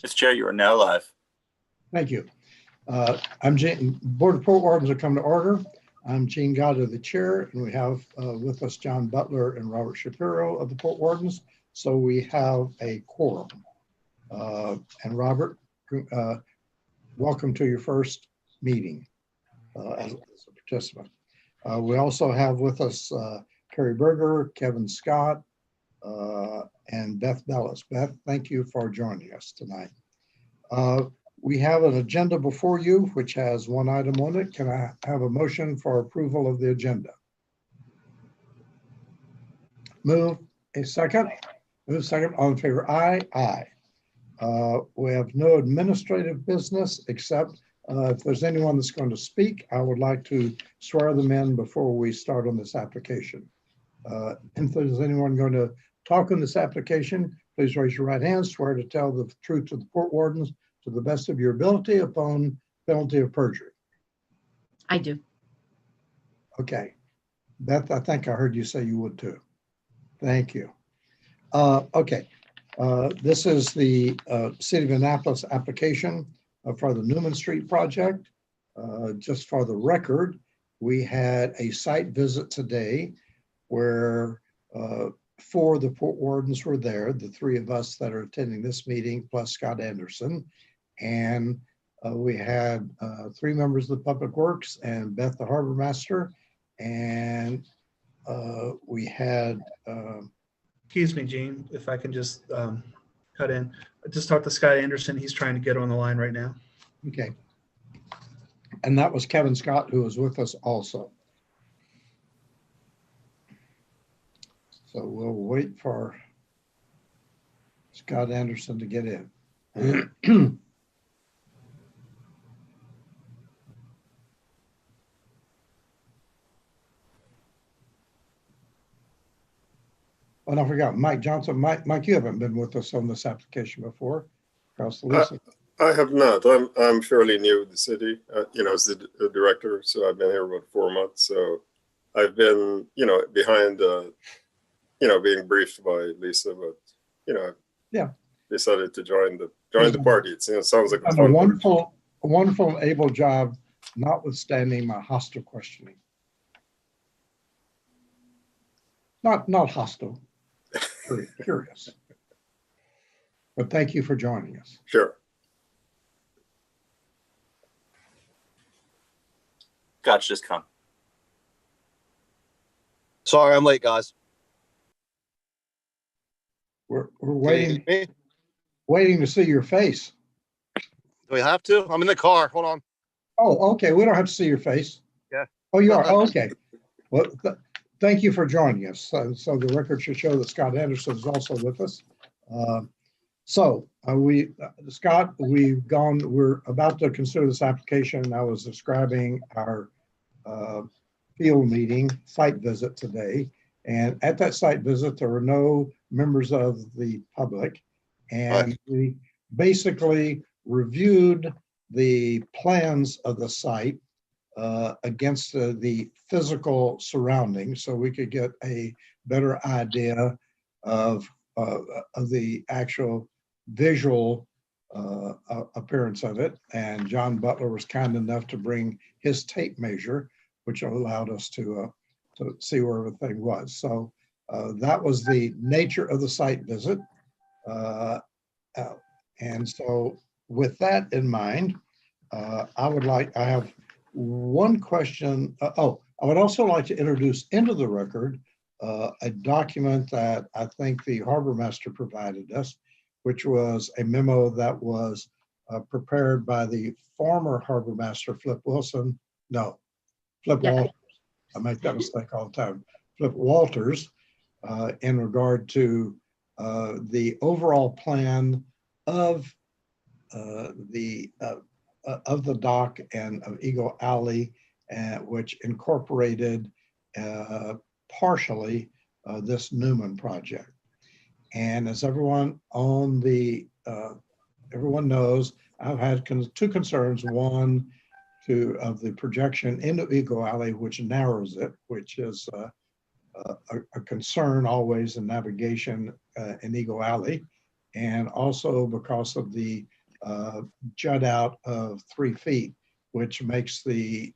Mr. Chair, you are now live. Thank you. I'm Gene, Board of Port Wardens will come to order. I'm Gene Goddard, the chair, and we have with us John Butler and Robert Shapiro of the Port Wardens. So we have a quorum. And Robert, welcome to your first meeting as a participant. We also have with us Carrie Berger, Kevin Scott, and Beth Bellis. Beth, thank you for joining us tonight. We have an agenda before you, which has one item on it. Can I have a motion for approval of the agenda? Move a second. Move second. All in favor? Aye. Aye. We have no administrative business except if there's anyone that's going to speak, I would like to swear them in before we start on this application. If there's anyone going to talk on this application, please raise your right hand. Swear to tell the truth to the Port Wardens to the best of your ability upon penalty of perjury. I do. Okay. Beth, I think I heard you say you would too. Thank you. Okay. This is the City of Annapolis application for the Newman Street project. Just for the record, we had a site visit today where 4 of the Port Wardens were there, the 3 of us that are attending this meeting, plus Scott Anderson. And we had 3 members of the Public Works and Beth, the Harbor Master. And we had... Excuse me, Gene, if I can just cut in. I just talked to Scott Anderson. He's trying to get on the line right now. Okay. And that was Kevin Scott, who was with us also. So we'll wait for Scott Anderson to get in. Oh, I forgot Mike Johnson. Mike, you haven't been with us on this application before. I have not. I'm fairly new to the city, as the director. So I've been here about 4 months. So I've been, behind, being briefed by Lisa, but yeah, decided to join the party. It sounds like a wonderful, able job, notwithstanding my hostile questioning. Not hostile, curious. But thank you for joining us. Sure. Scott's just come. Sorry, I'm late, guys. We're waiting to see your face. Do we have to? I'm in the car. Hold on. Oh, okay. We don't have to see your face. Yeah. Oh, you are? Oh, okay. Well, thank you for joining us. So the record should show that Scott Anderson is also with us. Scott, we're about to consider this application. I was describing our field meeting site visit today. And at that site visit, there were no members of the public. And we basically reviewed the plans of the site against the physical surroundings so we could get a better idea of the actual visual appearance of it. And John Butler was kind enough to bring his tape measure, which allowed us to see where everything was. So that was the nature of the site visit. And so with that in mind, I have one question. I would also like to introduce into the record a document that I think the Harbor Master provided us, which was a memo that was prepared by the former Harbor Master, Flip Walters. I make that mistake all the time. Flip Walters, in regard to the overall plan of the dock and of Eagle Alley, which incorporated partially this Newman project. And as everyone knows, I've had 2 concerns. One, of the projection into Eagle Alley, which narrows it, which is a concern always in navigation in Eagle Alley. and also because of the jut out of 3 feet, which makes the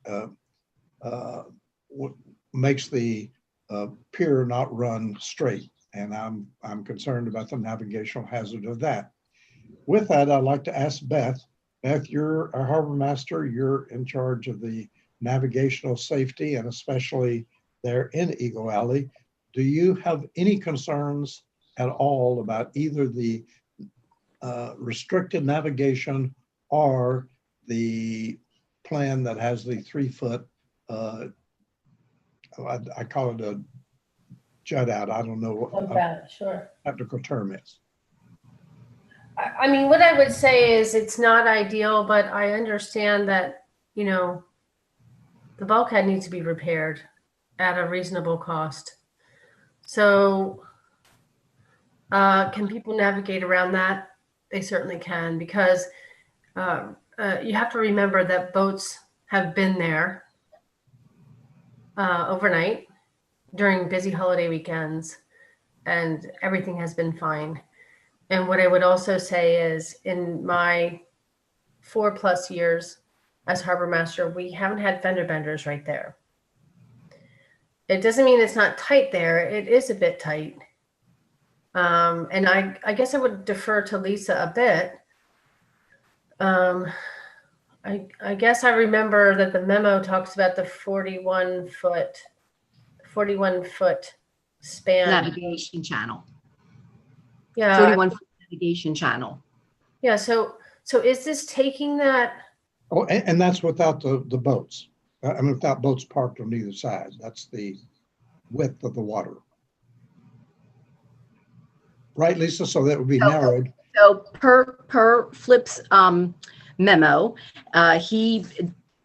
pier not run straight. And I'm concerned about the navigational hazard of that. With that, I'd like to ask Beth. Beth, you're our harbor master. You're in charge of the navigational safety and especially there in Eagle Alley. Do you have any concerns at all about either the restricted navigation or the plan that has the 3 foot, I call it a jut out. I don't know what Sure. technical term is. I mean, what I would say is it's not ideal, but I understand that, you know, the bulkhead needs to be repaired at a reasonable cost. So can people navigate around that? They certainly can, because you have to remember that boats have been there overnight during busy holiday weekends, and everything has been fine. And what I would also say is in my 4+ years as harbor master, we haven't had fender benders right there. It doesn't mean it's not tight there. It is a bit tight. And I guess I would defer to Lisa a bit. I guess I remember that the memo talks about the 41 foot span. Navigation channel. Yeah. 41 foot navigation channel. Yeah. So is this taking that? Oh, and that's without the boats. I mean, without boats parked on either side. That's the width of the water. Right, Lisa? So that would be narrowed. So per Flip's memo,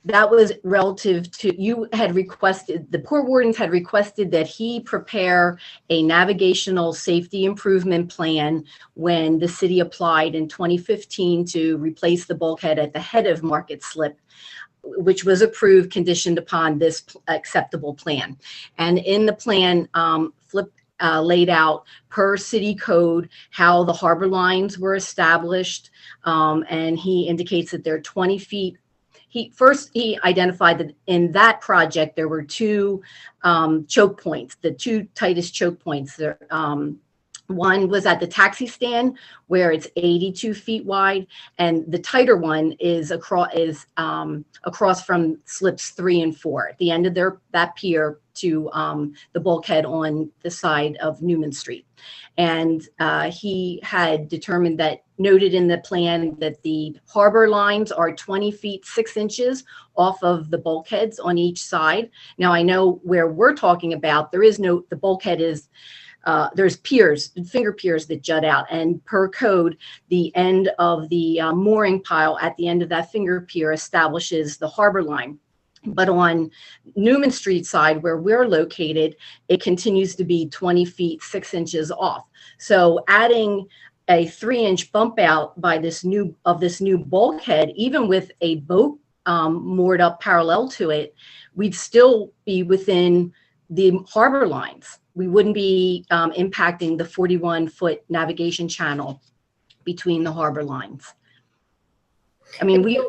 that was relative to, you had requested, the Port Wardens had requested that he prepare a navigational safety improvement plan when the city applied in 2015 to replace the bulkhead at the head of Market Slip, which was approved conditioned upon this acceptable plan. And in the plan, Flip laid out per city code how the harbor lines were established, and he indicates that they're 20 feet. He identified that in that project there were 2 choke points, the 2 tightest choke points. There, one was at the taxi stand where it's 82 feet wide, and the tighter one is across from slips 3 and 4 at the end of that pier to the bulkhead on the side of Newman Street. And he had determined that, noted in the plan, that the harbor lines are 20 feet 6 inches off of the bulkheads on each side. Now I know where we're talking about, the bulkhead is, there's piers, finger piers that jut out, and per code, the end of the mooring pile at the end of that finger pier establishes the harbor line. But on Newman Street side, where we're located, it continues to be 20 feet 6 inches off. So adding a 3-inch bump out by this new bulkhead, even with a boat moored up parallel to it, we'd still be within the harbor lines. We wouldn't be impacting the 41-foot navigation channel between the harbor lines. I mean, when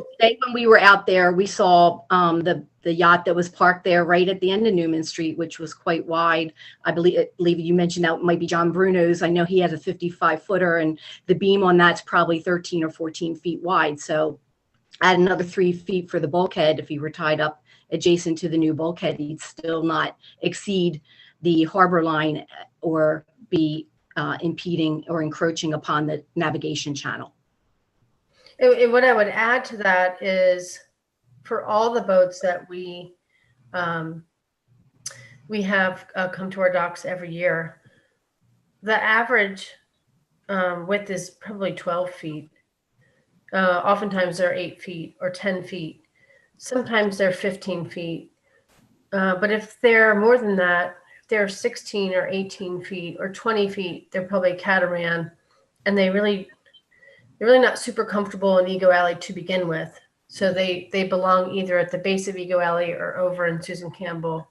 we were out there, we saw the yacht that was parked there right at the end of Newman Street, which was quite wide. I believe you mentioned that might be John Bruno's. I know he has a 55-footer, and the beam on that's probably 13 or 14 feet wide. So add another 3 feet for the bulkhead. If he were tied up adjacent to the new bulkhead, he'd still not exceed the harbor line or be impeding or encroaching upon the navigation channel. And what I would add to that is, for all the boats that we have come to our docks every year, the average width is probably 12 feet. Oftentimes they're 8 feet or 10 feet. Sometimes they're 15 feet. But if they're more than that, if they're 16 or 18 feet or 20 feet, they're probably a catamaran, and they're really not super comfortable in Eagle Alley to begin with. So they belong either at the base of Eagle Alley or over in Susan Campbell.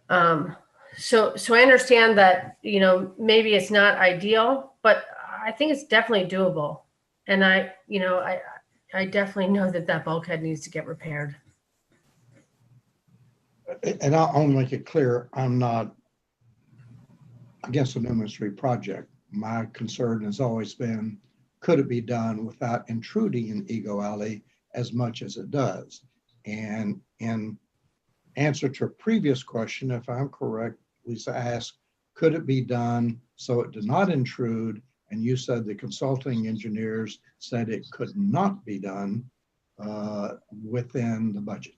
So I understand that, maybe it's not ideal, but I think it's definitely doable. And I definitely know that bulkhead needs to get repaired. And I'll make it clear, I'm not against the Newman Street project. My concern has always been, could it be done without intruding in Ego Alley as much as it does? And in answer to a previous question, if I'm correct, Lisa asked, could it be done so it did not intrude? And you said the consulting engineers said it could not be done within the budget.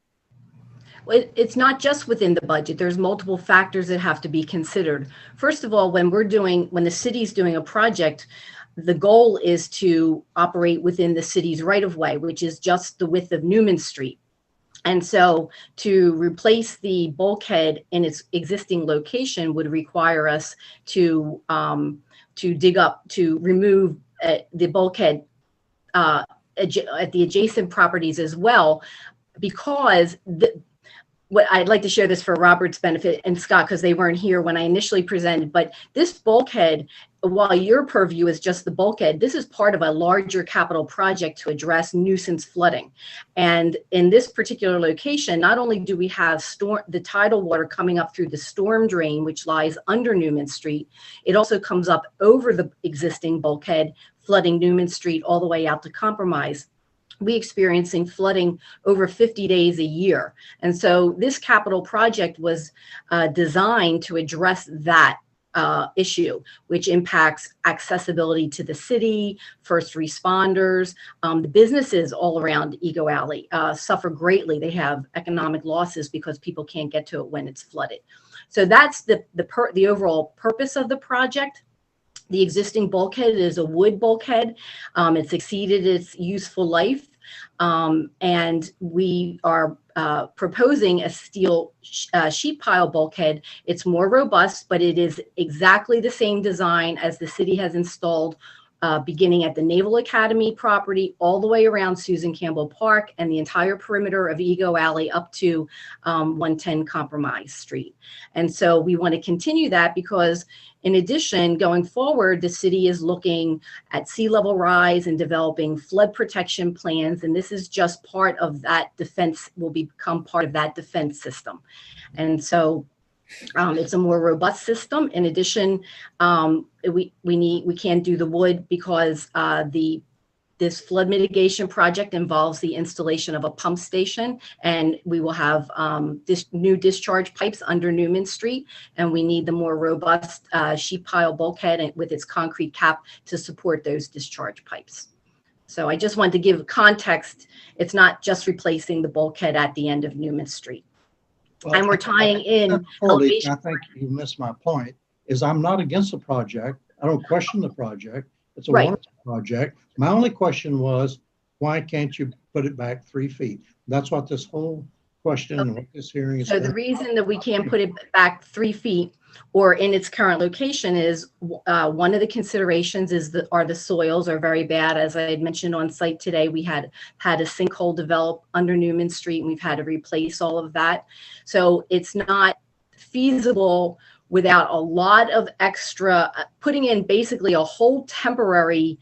Well, it's not just within the budget. There's multiple factors that have to be considered. First of all, when the city's doing a project, the goal is to operate within the city's right of way, which is just the width of Newman Street. And so to replace the bulkhead in its existing location would require us to dig up, to remove the bulkhead at the adjacent properties as well, because what I'd like to share this for Robert's benefit and Scott, because they weren't here when I initially presented, but this bulkhead, while your purview is just the bulkhead, this is part of a larger capital project to address nuisance flooding. And in this particular location, not only do we have the tidal water coming up through the storm drain, which lies under Newman Street, it also comes up over the existing bulkhead, flooding Newman Street all the way out to Compromise. We experiencing flooding over 50 days a year. And so this capital project was designed to address that issue, which impacts accessibility to the city, first responders. The businesses all around Ego Alley suffer greatly. They have economic losses because people can't get to it when it's flooded. So that's the overall purpose of the project. The existing bulkhead is a wood bulkhead. It's exceeded its useful life. And we are proposing a steel sheet pile bulkhead. It's more robust, but it is exactly the same design as the city has installed beginning at the Naval Academy property all the way around Susan Campbell Park and the entire perimeter of Ego Alley up to 110 Compromise Street. And so we want to continue that because in addition, going forward, the city is looking at sea level rise and developing flood protection plans. And this is just part of that defense, will become part of that defense system. And so it's a more robust system. In addition, we can't do the wood because this flood mitigation project involves the installation of a pump station, and we will have new discharge pipes under Newman Street, and we need the more robust sheet pile bulkhead with its concrete cap to support those discharge pipes. So I just wanted to give context. It's not just replacing the bulkhead at the end of Newman Street. Well, And we're tying in I think you missed my point, is I'm not against the project. I don't question the project. It's a wonderful project. My only question was, why can't you put it back 3 feet? That's what this whole question and what this hearing is. So the reason that we can't put it back 3 feet or in its current location is one of the considerations are the soils are very bad. As I had mentioned on site today, we had a sinkhole develop under Newman Street, and we've had to replace all of that. So it's not feasible without a lot of extra, putting in basically a whole temporary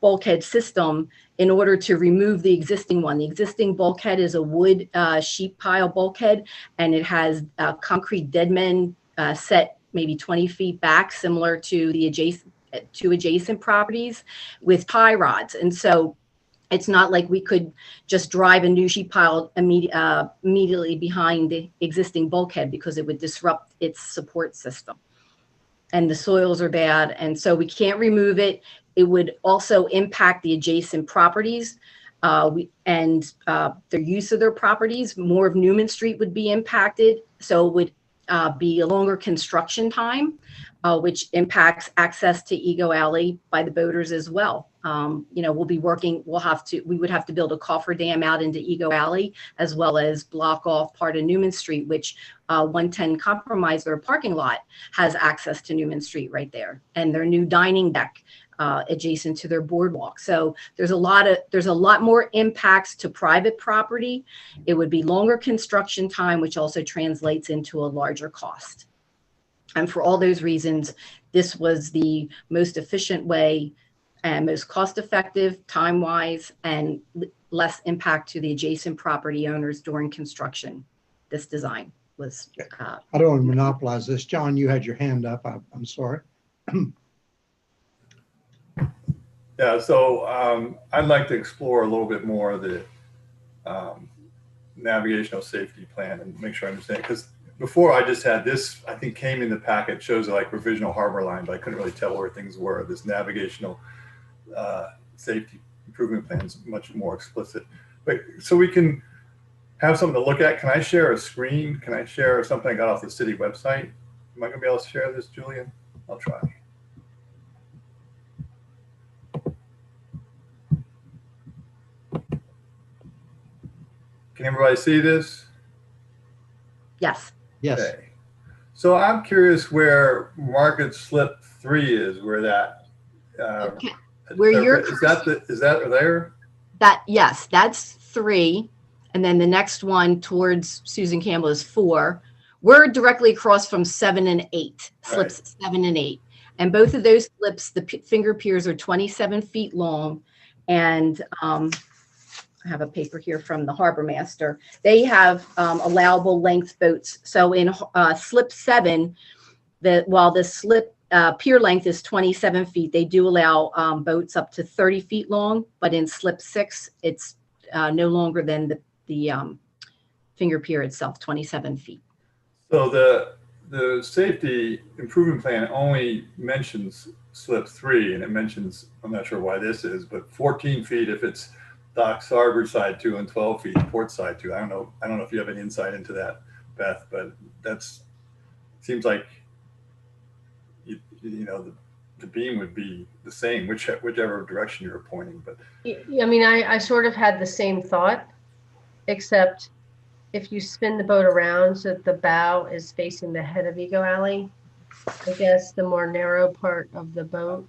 bulkhead system in order to remove the existing one. The existing bulkhead is a wood sheet pile bulkhead, and it has concrete deadmen set maybe 20 feet back, similar to the adjacent properties with tie rods. And so it's not like we could just drive a new sheet pile immediately behind the existing bulkhead, because it would disrupt its support system. And the soils are bad, and so we can't remove it. It would also impact the adjacent properties and their use of their properties. More of Newman Street would be impacted, so it would be a longer construction time, which impacts access to Ego Alley by the boaters as well. We'll be working, we would have to build a cofferdam out into Ego Alley, as well as block off part of Newman Street, which 110 Compromise, their parking lot, has access to Newman Street right there, and their new dining deck adjacent to their boardwalk. So there's a lot more impacts to private property. It would be longer construction time, which also translates into a larger cost. And for all those reasons, this was the most efficient way and most cost-effective, time-wise, and less impact to the adjacent property owners during construction. This design was, I don't want to monopolize this. John, you had your hand up. I'm sorry. Yeah, so I'd like to explore a little bit more of the navigational safety plan and make sure I understand. Because before I just had this, I think came in the packet, shows like provisional harbor line, but I couldn't really tell where things were. This navigational safety improvement plan is much more explicit. But so we can have something to look at. Can I share a screen? Can I share something I got off the city website? Am I gonna be able to share this, Julian? I'll try. Can everybody see this? yes. Yes. Okay. So I'm curious where Market Slip 3 is, where that. Okay. Where you're is that there? Yes, that's 3. And then the next one towards Susan Campbell is 4. We're directly across from 7 and 8, slips 7 and 8. And both of those slips, the finger piers are 27 feet long. And I have a paper here from the harbor master. They have allowable length boats. So in slip 7, while the slip pier length is 27 feet, they do allow boats up to 30 feet long. But in slip 6, it's no longer than the finger pier itself, 27 feet. So the safety improvement plan only mentions slip 3, and it mentions, I'm not sure why this is, but 14 feet if it's dock starboard side 2 and 12 feet port side 2. I don't know if you have any insight into that, Beth, but that's seems like you know the beam would be the same whichever direction you're pointing. But I mean, I sort of had the same thought, except if you spin the boat around so that the bow is facing the head of Ego Alley, I guess the more narrow part of the boat.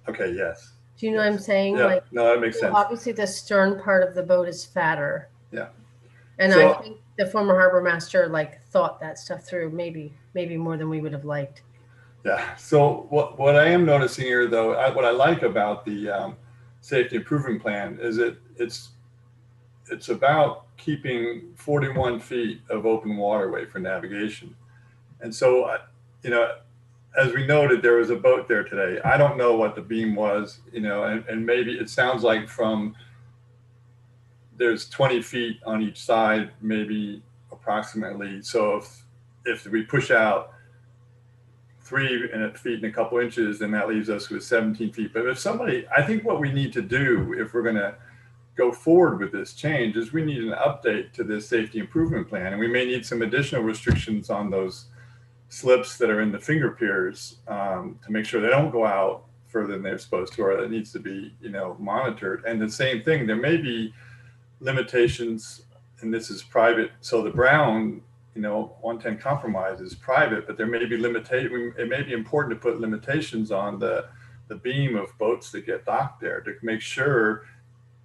okay, yes. Do you know what I'm saying? Yeah, Like, no, that makes sense. obviously the stern part of the boat is fatter. Yeah. And So, I think the former harbor master thought that stuff through, maybe more than we would have liked. yeah. So what I am noticing here, though, what I like about the safety improvement plan is it's about keeping 41 feet of open waterway for navigation. And so, as we noted, there was a boat there today. I don't know what the beam was, and maybe it sounds like there's 20 feet on each side, maybe approximately. So if we push out 3 feet and a couple inches, then that leaves us with 17 feet. But I think what we need to do if we're going to go forward with this change is we need an update to this safety improvement plan. And we may need some additional restrictions on those slips that are in the finger piers to make sure they don't go out further than they're supposed to, or it needs to be, monitored. And the same thing, there may be limitations, and this is private. So the Brown, 110 compromise is private, but there may be it may be important to put limitations on the beam of boats that get docked there to make sure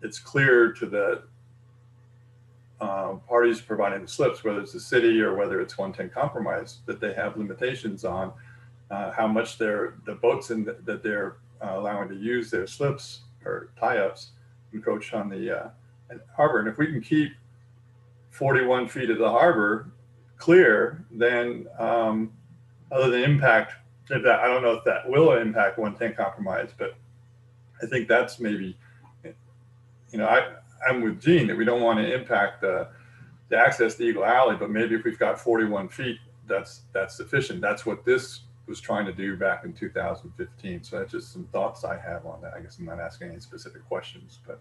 it's clear to the parties providing the slips, whether it's the city or whether it's 110 compromise, that they have limitations on how much the boats that they're allowing to use their slips or tie-ups encroach on the harbor. And if we can keep 41 feet of the harbor clear, then other than impact, I don't know if that will impact 110 compromise, but I think that's maybe, I'm with Gene that we don't want to impact the access to Eagle Alley, but maybe if we've got 41 feet, that's sufficient. That's what this was trying to do back in 2015. So that's just some thoughts I have on that. I guess I'm not asking any specific questions, but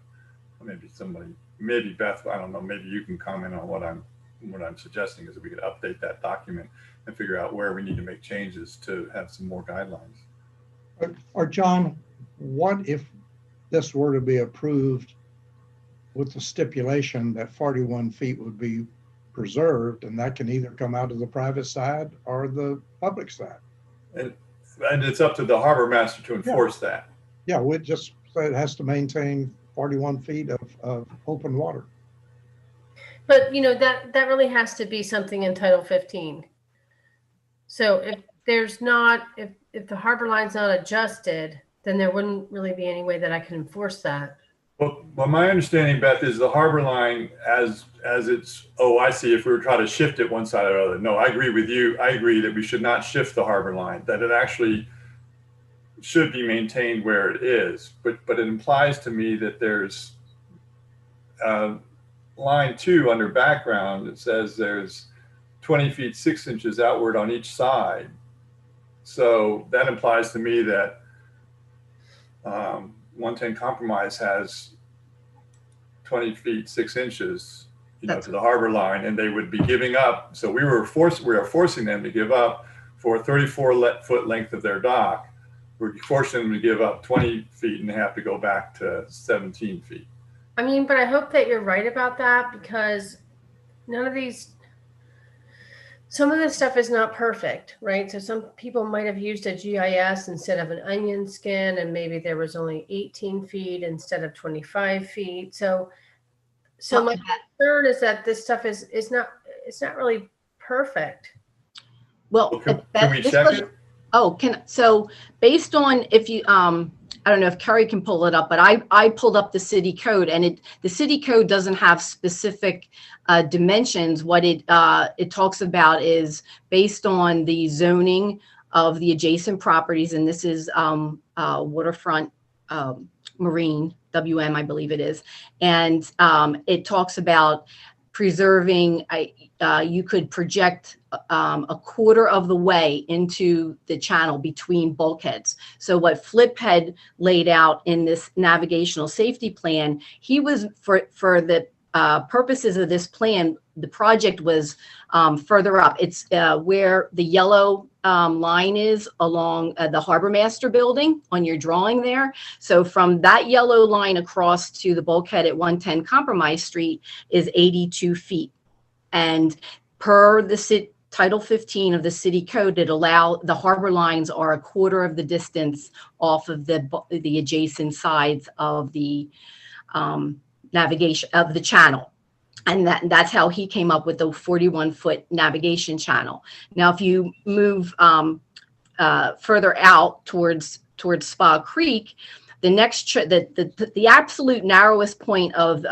maybe Beth, I don't know, maybe you can comment on what I'm suggesting is that we could update that document and figure out where we need to make changes to have some more guidelines. Or John, what if this were to be approved with the stipulation that 41 feet would be preserved, and that can either come out of the private side or the public side? And it's up to the harbor master to enforce that. Yeah, we just say it has to maintain 41 feet of open water. But that really has to be something in Title 15. So if the harbor line's not adjusted, then there wouldn't really be any way that I could enforce that. Well, my understanding, Beth, is the harbor line as it's, oh, I see, if we were trying to shift it one side or the other. No, I agree with you. I agree that we should not shift the harbor line, that it actually should be maintained where it is. But it implies to me that there's line 2 under background. It says there's 20 feet 6 inches outward on each side. So that implies to me that 110 compromise has 20 feet 6 inches, to the harbor line, and they would be giving up. So we are forcing them to give up for a 34-foot length of their dock. We're forcing them to give up 20 feet and they have to go back to 17 feet. I mean, but I hope that you're right about that, because some of this stuff is not perfect, right? So some people might have used a GIS instead of an onion skin, and maybe there was only 18 feet instead of 25 feet. So my concern is that this stuff it's not really perfect. Well, can we check it? Oh, so based on, if you, I don't know if Kerry can pull it up, but I pulled up the city code, and the city code doesn't have specific dimensions. What it talks about is based on the zoning of the adjacent properties, and this is waterfront marine, WM, I believe it is, and it talks about preserving. You could project a quarter of the way into the channel between bulkheads. So what Flip had laid out in this navigational safety plan, he was for the purposes of this plan, the project was further up. It's where the yellow line is along the Harbor Master building on your drawing there. So from that yellow line across to the bulkhead at 110 Compromise Street is 82 feet. And per the Title 15 of the city code, it allow the harbor lines are a quarter of the distance off of the adjacent sides of the navigation of the channel. And that's how he came up with the 41-foot navigation channel. Now, if you move further out towards Spa Creek, the next the absolute narrowest point of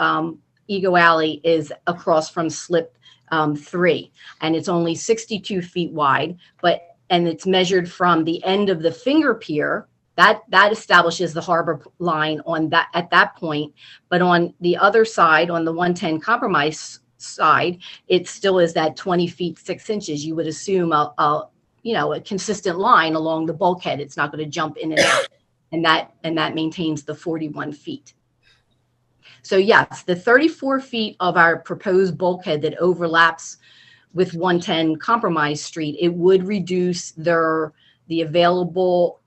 Ego Alley is across from Slip 3, and it's only 62 feet wide, and it's measured from the end of the finger pier. That establishes the harbor line at that point. But on the other side, on the 110 Compromise side, it still is that 20 feet 6 inches. You would assume a consistent line along the bulkhead. It's not going to jump in and out, and that maintains the 41 feet. So yes, the 34 feet of our proposed bulkhead that overlaps with 110 Compromise Street, it would reduce the available.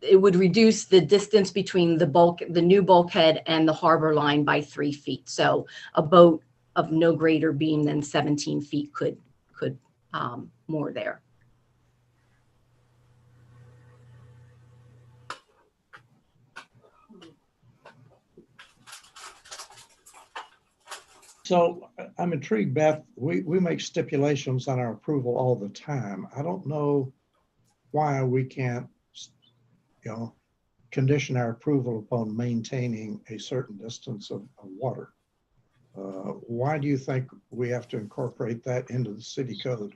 It would reduce the distance between the new bulkhead and the harbor line by 3 feet. So a boat of no greater beam than 17 feet could moor there. So I'm intrigued, Beth. We make stipulations on our approval all the time. I don't know why we can't, condition our approval upon maintaining a certain distance of water. Why do you think we have to incorporate that into the city code,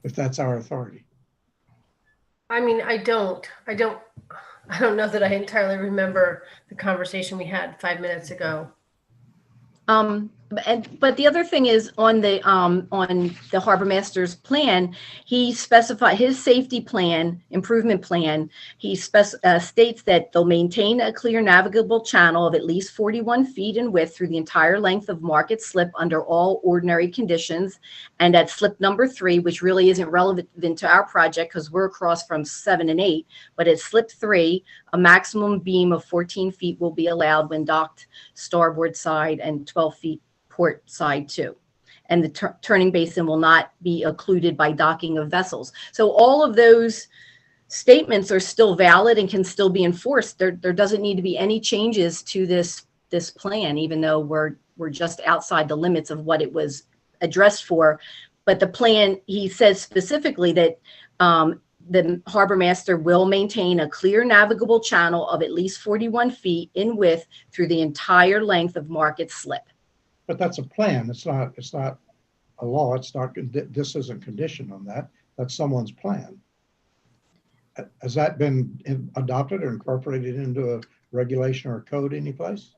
if that's our authority? I mean, I don't know that I entirely remember the conversation we had 5 minutes ago. But the other thing is on the harbor master's plan, he specified his safety plan, improvement plan. He states that they'll maintain a clear navigable channel of at least 41 feet in width through the entire length of Market Slip under all ordinary conditions. And at slip number 3, which really isn't relevant to our project because we're across from 7 and 8, but at slip 3, a maximum beam of 14 feet will be allowed when docked starboard side and 12 feet port side too. And the turning basin will not be occluded by docking of vessels. So all of those statements are still valid and can still be enforced. There doesn't need to be any changes to this plan, even though we're just outside the limits of what it was addressed for. But the plan, he says specifically that the harbor master will maintain a clear navigable channel of at least 41 feet in width through the entire length of Market Slip. But that's a plan. It's not a law. It's not, this isn't conditioned on that. That's someone's plan. Has that been adopted or incorporated into a regulation or a code anyplace?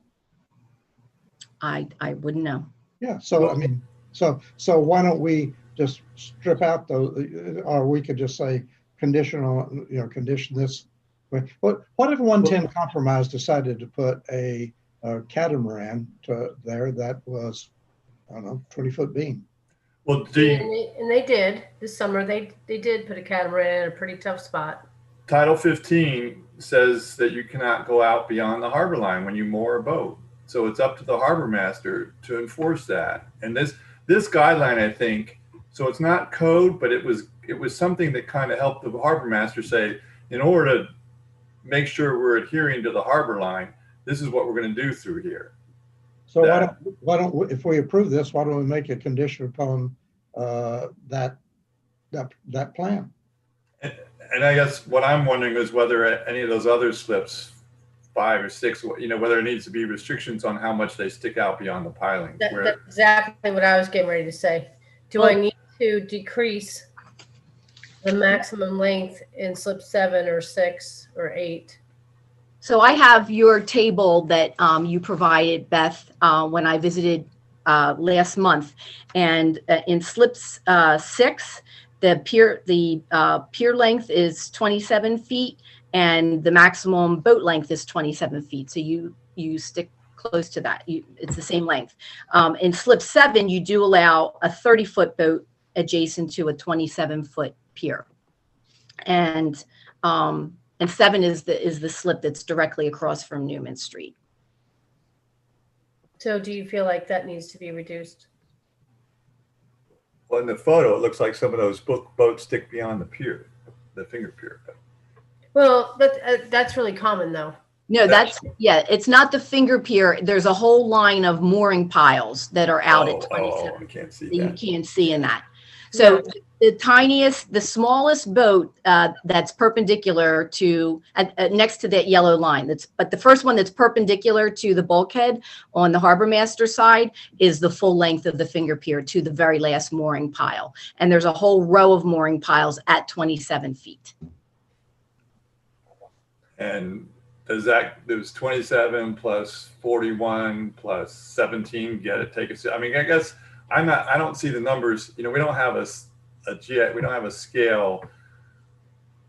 I wouldn't know. Yeah, so I mean, so why don't we just strip out those, or we could just say conditional, condition this. What if 110 Compromise decided to put a catamaran there that was, I don't know, 20-foot beam? Well, And they did this summer. They did put a catamaran in a pretty tough spot. Title 15 says that you cannot go out beyond the harbor line when you moor a boat. So it's up to the harbor master to enforce that. And this guideline, I think, so it's not code, but it was something that kind of helped the harbor master say, in order to make sure we're adhering to the harbor line, this is what we're going to do through here. So why don't if we approve this, why don't we make a condition upon that plan? And I guess what I'm wondering is whether any of those other slips, 5 or 6, whether there needs to be restrictions on how much they stick out beyond the piling. That's exactly what I was getting ready to say. Do I need to decrease the maximum length in slip 7 or 6 or 8? So I have your table that you provided, Beth, when I visited last month, and in slips 6, the pier length is 27 feet, and the maximum boat length is 27 feet. So you stick close to that. It's the same length. In slip 7, you do allow a 30-foot boat adjacent to a 27-foot pier, and 7 is the slip that's directly across from Newman Street. So do you feel like that needs to be reduced? Well, in the photo, it looks like some of those boats stick beyond the pier, the finger pier. Well, but that's really common though. No, it's not the finger pier. There's a whole line of mooring piles that are out at 27. I can't see that. You that. can't see in that. So the smallest boat that's perpendicular to next to that yellow line. But the first one that's perpendicular to the bulkhead on the harbor master side is the full length of the finger pier to the very last mooring pile. And there's a whole row of mooring piles at 27 feet. And there's 27 plus 41 plus 17 get it, take it. I mean, I guess I don't see the numbers. We don't have we don't have a scale.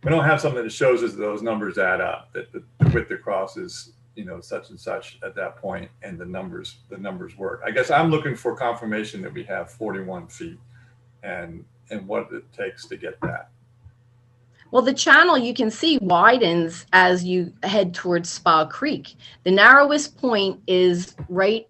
We don't have something that shows us those numbers add up, that the width across is, such and such at that point, and the numbers work. I guess I'm looking for confirmation that we have 41 feet and what it takes to get that. Well, the channel you can see widens as you head towards Spa Creek. The narrowest point is right,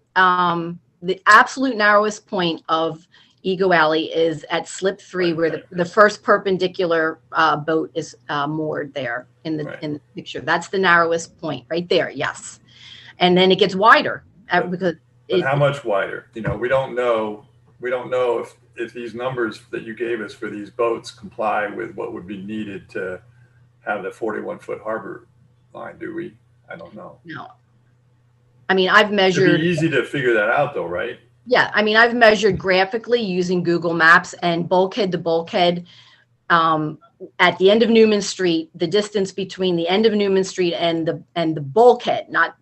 the absolute narrowest point of Ego Alley is at slip 3, where the first perpendicular boat is moored there in the picture. That's the narrowest point right there. Yes. And then it gets wider because how much wider? We don't know if these numbers that you gave us for these boats comply with what would be needed to have the 41-foot harbor line, do we? I don't know. No. I mean, I've measured. It'd be easy to figure that out though, right? Yeah. I mean, I've measured graphically using Google Maps, and bulkhead to bulkhead at the end of Newman Street, the distance between the end of Newman Street and the bulkhead, not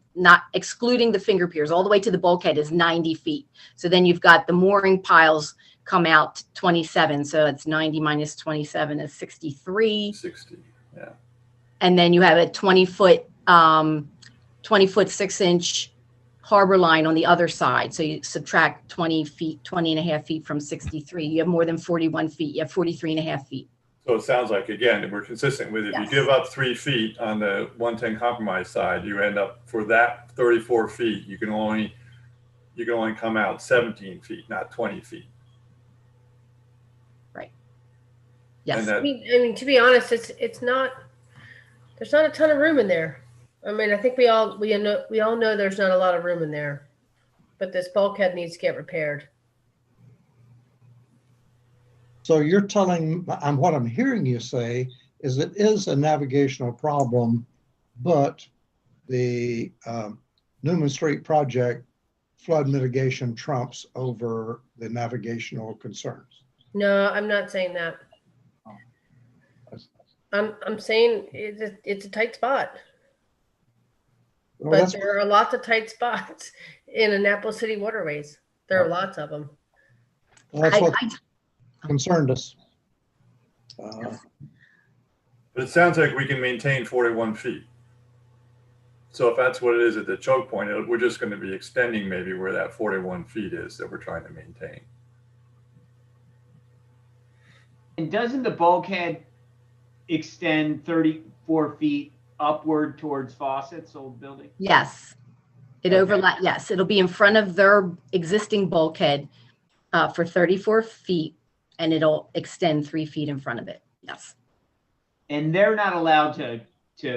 excluding the finger piers, all the way to the bulkhead, is 90 feet. So then you've got the mooring piles come out 27. So it's 90 minus 27 is 63. 60, yeah. And then you have a 20-foot 6-inch harbor line on the other side. So you subtract 20 and a half feet from 63. You have more than 41 feet. You have 43 and a half feet. So it sounds like, again, we're consistent with, if you give up 3 feet on the 110 compromise side, you end up, for that 34 feet, you can only come out 17 feet, not 20 feet. Right. Yes. I mean, to be honest, it's not. There's not a ton of room in there. I mean, I think we all know there's not a lot of room in there, but this bulkhead needs to get repaired. So you're telling, what I'm hearing you say is it is a navigational problem, but the Newman Street project flood mitigation trumps over the navigational concerns. No, I'm not saying that. I'm saying it's a tight spot, Well, but that's, there are lots of tight spots in Annapolis City waterways. There are lots of them. that's what I concerned us. But it sounds like we can maintain 41 feet. So if that's what it is at the choke point, we're just going to be extending maybe where that 41 feet is that we're trying to maintain. And doesn't the bulkhead extend 34 feet upward towards Fawcett's old building? Yes, it Okay. overlap. Yes, it'll be in front of their existing bulkhead for 34 feet, and it'll extend 3 feet in front of it. Yes. And they're not allowed to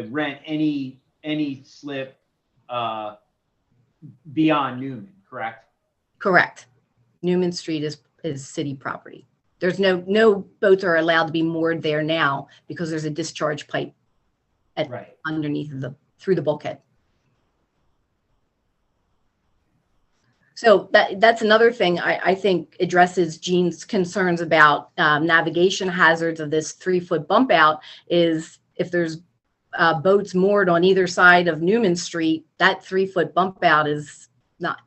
rent any slip beyond Newman, correct? Correct. Newman Street is city property. There's no boats are allowed to be moored there now because there's a discharge pipe Right. underneath through the bulkhead. So that's another thing I think addresses Gene's concerns about navigation hazards of this 3-foot bump out is if there's boats moored on either side of Newman Street, that 3-foot bump out is not,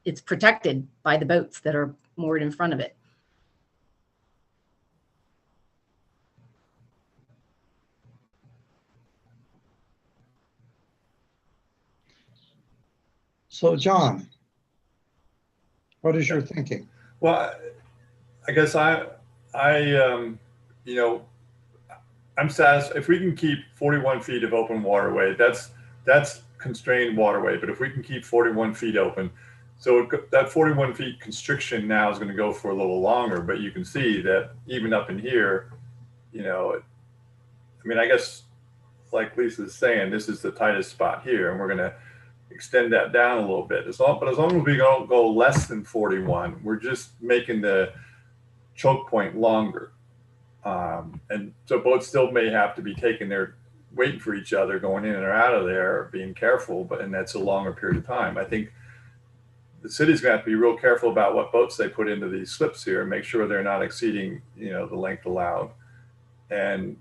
it's protected by the boats that are moored in front of it. So John, what is your thinking? Well, I guess you know, I'm satisfied if we can keep 41 feet of open waterway. That's constrained waterway, but if we can keep 41 feet open, so that 41 feet constriction now is going to go for a little longer. But you can see that even up in here, you know, I mean, I guess like Lisa's saying, this is the tightest spot here, and we're going to extend that down a little bit. But as long as we don't go less than 41, we're just making the choke point longer. And so boats still may have to be taken there, waiting for each other, going in and out of there, being careful, and that's a longer period of time. I think the city's going to have to be real careful about what boats they put into these slips here and make sure they're not exceeding, you know, the length allowed. And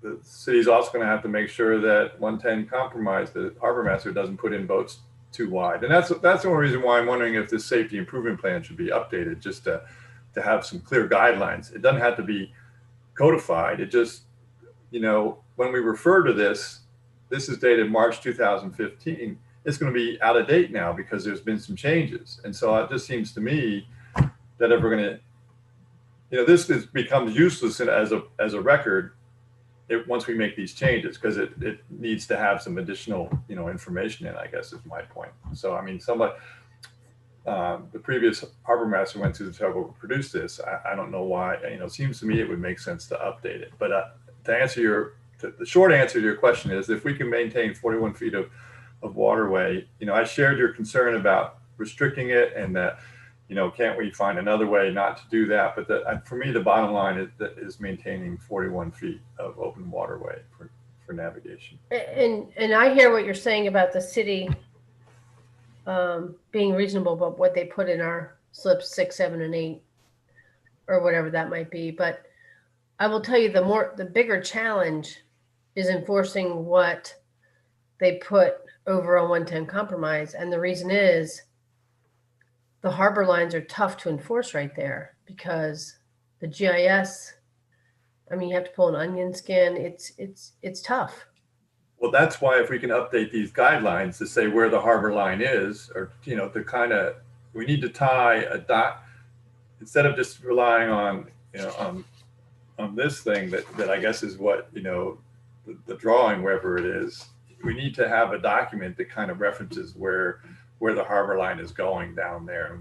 the city's also going to have to make sure that 110 compromise, the harbor master doesn't put in boats too wide. And that's the only reason why I'm wondering if this safety improvement plan should be updated, just to have some clear guidelines. It doesn't have to be codified. It just, you know, when we refer to this is dated March 2015. It's going to be out of date now because there's been some changes. And so it just seems to me that if we're going to, you know, this becomes useless as a record once we make these changes, because it needs to have some additional, you know, information in, I guess is my point. So, I mean, the previous harbor master went through the trouble to produce this. I don't know why, you know, it seems to me it would make sense to update it. But to answer the short answer to your question is, if we can maintain 41 feet of waterway, you know, I shared your concern about restricting it and that, you know, can't we find another way not to do that? But for me, the bottom line is maintaining 41 feet of open waterway for navigation. And I hear what you're saying about the city being reasonable about what they put in our slips 6, 7, and 8, or whatever that might be. But I will tell you, the bigger challenge is enforcing what they put over on 110 compromise. And the reason is the harbor lines are tough to enforce right there because the GIS, I mean, you have to pull an onion skin. It's tough. Well, that's why if we can update these guidelines to say where the harbor line is, or, you know, we need to tie a dot instead of just relying on, you know, on this thing that I guess is what, you know, the drawing, wherever it is. We need to have a document that kind of references where the harbor line is going down there, and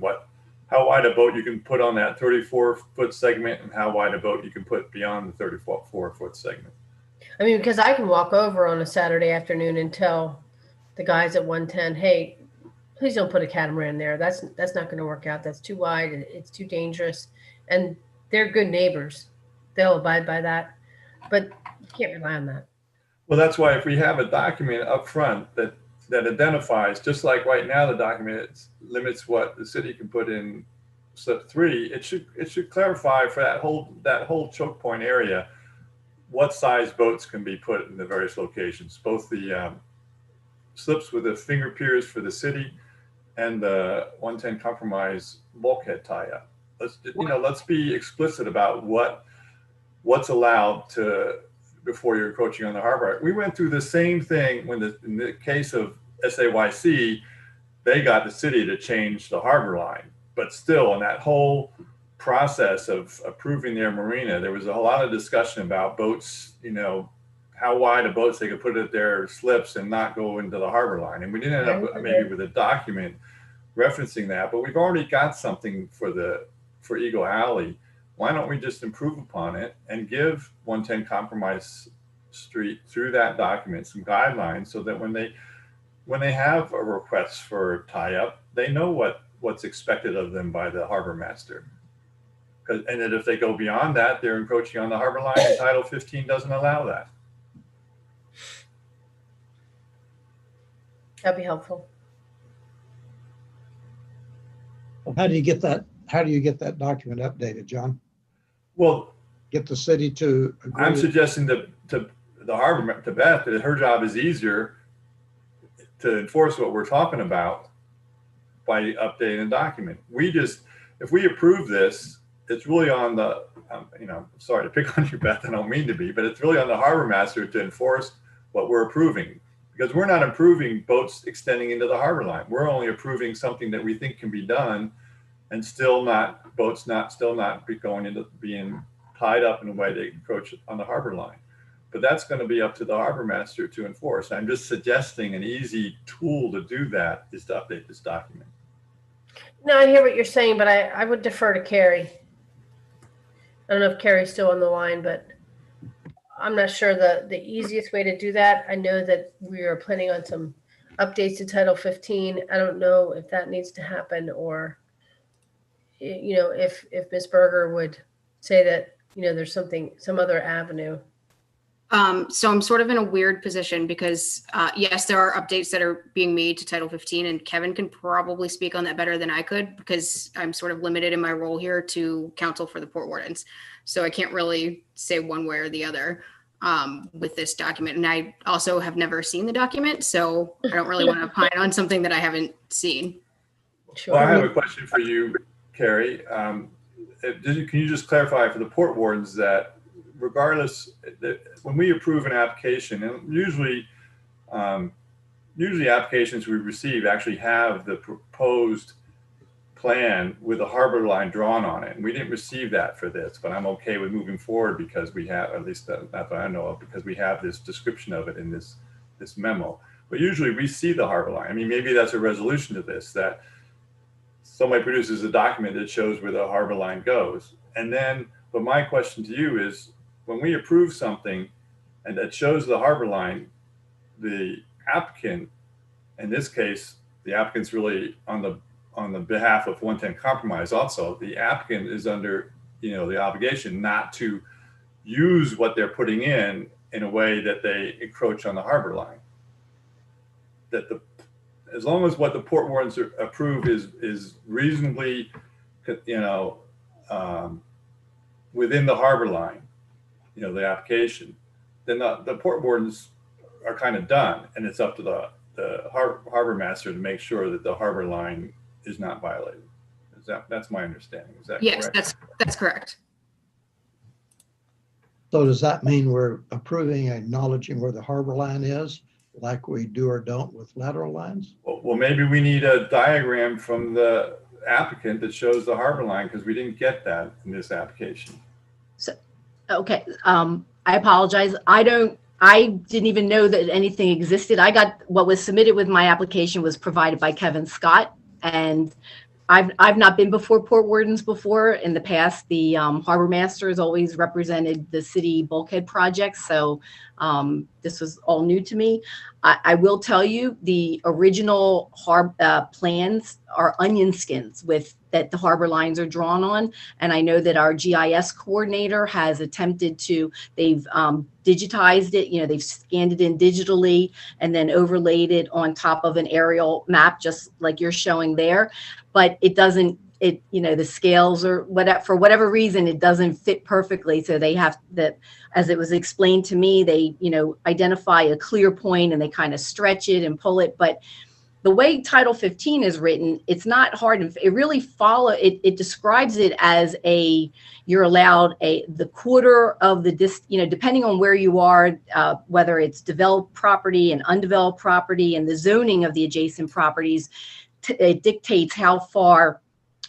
how wide a boat you can put on that 34-foot segment and how wide a boat you can put beyond the 34-foot segment. I mean, because I can walk over on a Saturday afternoon and tell the guys at 110, hey, please don't put a catamaran there. That's not going to work out. That's too wide. It's too dangerous. And they're good neighbors. They'll abide by that. but you can't rely on that. Well, that's why if we have a document up front that identifies, just like right now, the document limits what the city can put in slip 3, it should clarify for that whole choke point area what size boats can be put in the various locations, both the slips with the finger piers for the city and the 110 compromise bulkhead tie-up. Let's be explicit about what's allowed to before you're encroaching on the harbor. We went through the same thing in the case of SAYC, they got the city to change the harbor line, but still in that whole process of approving their marina, there was a lot of discussion about boats, how wide of boats they could put at their slips and not go into the harbor line. And we didn't end up maybe with a document referencing that, but we've already got something for Eagle Alley. Why don't we just improve upon it and give 110 Compromise Street through that document some guidelines so that when they have a request for tie-up, they know what's expected of them by the harbor master. And that if they go beyond that, they're encroaching on the harbor line, and Title 15 doesn't allow that. That'd be helpful. Well, how do you get that document updated, John? Well, Get the city to agree? I'm suggesting to the harbor, to Beth, that her job is easier to enforce what we're talking about by updating the document. If we approve this, it's really on the, sorry to pick on you, Beth, I don't mean to be, but it's really on the harbor master to enforce what we're approving, because we're not approving boats extending into the harbor line. We're only approving something that we think can be done, and boats still not be going into being tied up in a way they encroach on the harbor line. But that's going to be up to the harbor master to enforce. I'm just suggesting an easy tool to do that is to update this document. No, I hear what you're saying, but I would defer to Carrie. I don't know if Carrie's still on the line, but I'm not sure the easiest way to do that. I know that we are planning on some updates to Title 15. I don't know if that needs to happen, or if Ms. Berger would say that there's some other avenue. So I'm sort of in a weird position because yes, there are updates that are being made to Title 15, and Kevin can probably speak on that better than I could because I'm sort of limited in my role here to counsel for the Port Wardens. So I can't really say one way or the other with this document. And I also have never seen the document, so I don't really want to opine on something that I haven't seen. Sure. Well, I have a question for you, Carrie. Can you just clarify for the Port Wardens that regardless, when we approve an application, and usually applications we receive actually have the proposed plan with a harbor line drawn on it. And we didn't receive that for this, but I'm okay with moving forward because we have, at least that I know of, because we have this description of it in this memo. But usually we see the harbor line. I mean, maybe that's a resolution to this, that somebody produces a document that shows where the harbor line goes. And then, but my question to you is, when we approve something and that shows the harbor line, the applicant, in this case, the applicant's really on the behalf of 110 Compromise also, the applicant is under, the obligation not to use what they're putting in a way that they encroach on the harbor line. As long as what the Port Wardens approve is reasonably, within the harbor line, the application, then the Port Wardens are kind of done, and it's up to the harbor master to make sure that the harbor line is not violated. That's my understanding. Is that yes, correct? That's correct. So does that mean we're approving, acknowledging where the harbor line is, like we do or don't with lateral lines? Well, maybe we need a diagram from the applicant that shows the harbor line, because we didn't get that in this application. Okay, I apologize. I didn't even know that anything existed. I got what was submitted with my application was provided by Kevin Scott, and I've not been before Port Wardens before. In the past, the harbor master has always represented the city bulkhead projects, so this was all new to me. I will tell you, the original plans are onion skins with that the harbor lines are drawn on. And I know that our GIS coordinator has attempted to, they've digitized it, you know, they've scanned it in digitally and then overlaid it on top of an aerial map, just like you're showing there. But it doesn't, it, you know, the scales or whatever, for whatever reason, it doesn't fit perfectly. So they have that, as it was explained to me, they, you know, identify a clear point and they kind of stretch it and pull it. But the way Title 15 is written, it's not hard. It really it describes it as you're allowed the quarter of the you know, depending on where you are, whether it's developed property and undeveloped property and the zoning of the adjacent properties, it dictates how far,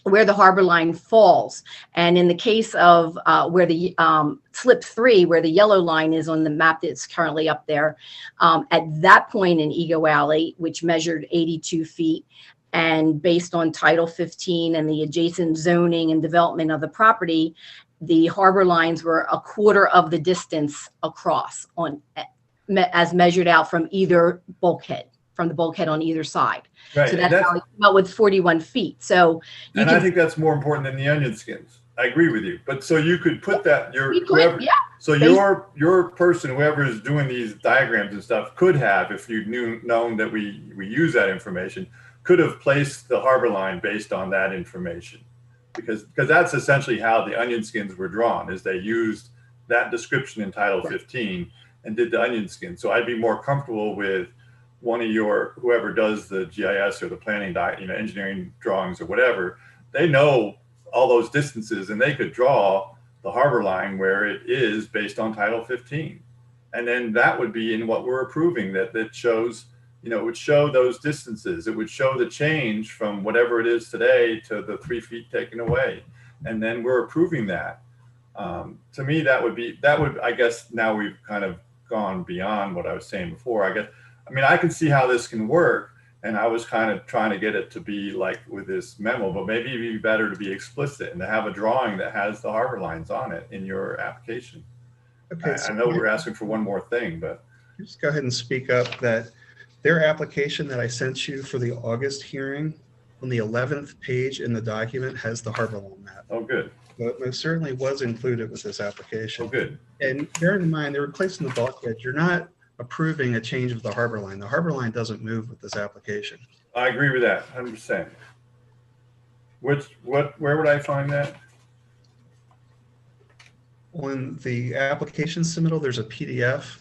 where the harbor line falls. And in the case of where the slip 3, where the yellow line is on the map that's currently up there, at that point in Ego Alley, which measured 82 feet, and based on Title 15 and the adjacent zoning and development of the property, the harbor lines were a quarter of the distance across as measured out from either bulkhead, from the bulkhead on either side. Right. So that's how we came out with 41 feet. So I think that's more important than the onion skins. I agree with you. But so you could put that, your person, whoever is doing these diagrams and stuff, could have, if you known that we use that information, could have placed the harbor line based on that information. Because that's essentially how the onion skins were drawn, is they used that description in Title 15 and did the onion skin. So I'd be more comfortable with one of whoever does the GIS or the planning, engineering drawings or whatever, they know all those distances and they could draw the harbor line where it is based on Title 15. And then that would be in what we're approving, that shows, you know, it would show those distances. It would show the change from whatever it is today to the 3 feet taken away. And then we're approving that. To me, I guess now we've kind of gone beyond what I was saying before. I mean, I can see how this can work, and I was kind of trying to get it to be like with this memo, but maybe it'd be better to be explicit and to have a drawing that has the harbor lines on it in your application. Okay, I know we're asking for one more thing, but just go ahead and speak up that their application that I sent you for the August hearing on the 11th page in the document has the harbor line map. Oh, good. But it most certainly was included with this application. Oh, good. And bearing in mind, they're replacing the bulkhead. You're not approving a change of the harbor line. The harbor line doesn't move with this application. I agree with that 100%. Where would I find that? On the application submittal, there's a PDF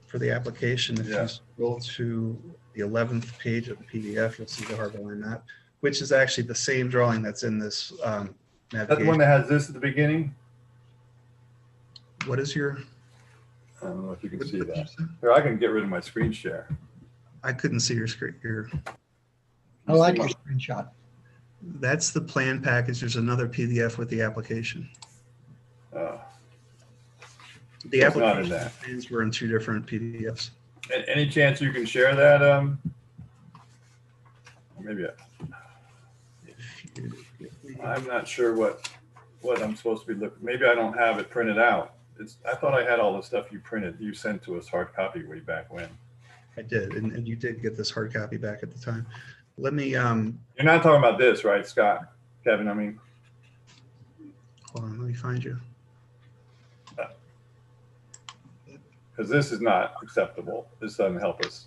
for the application. If you scroll to the 11th page of the PDF, you'll see the harbor line map, which is actually the same drawing that's in this navigation. That's the one that has this at the beginning? What is your... I don't know if you can see that. Or I can get rid of my screen share. I couldn't see your screen. I like your screenshot. That's the plan package. There's another PDF with the application. The application plans were in 2 different PDFs. Any chance you can share that? Maybe I'm not sure what I'm supposed to be looking. Maybe I don't have it printed out. I thought I had all the stuff you sent to us hard copy way back when. I did, and you did get this hard copy back at the time. Let me. You're not talking about this, right, Scott? Kevin, I mean. Hold on, let me find you. Because this is not acceptable. This doesn't help us.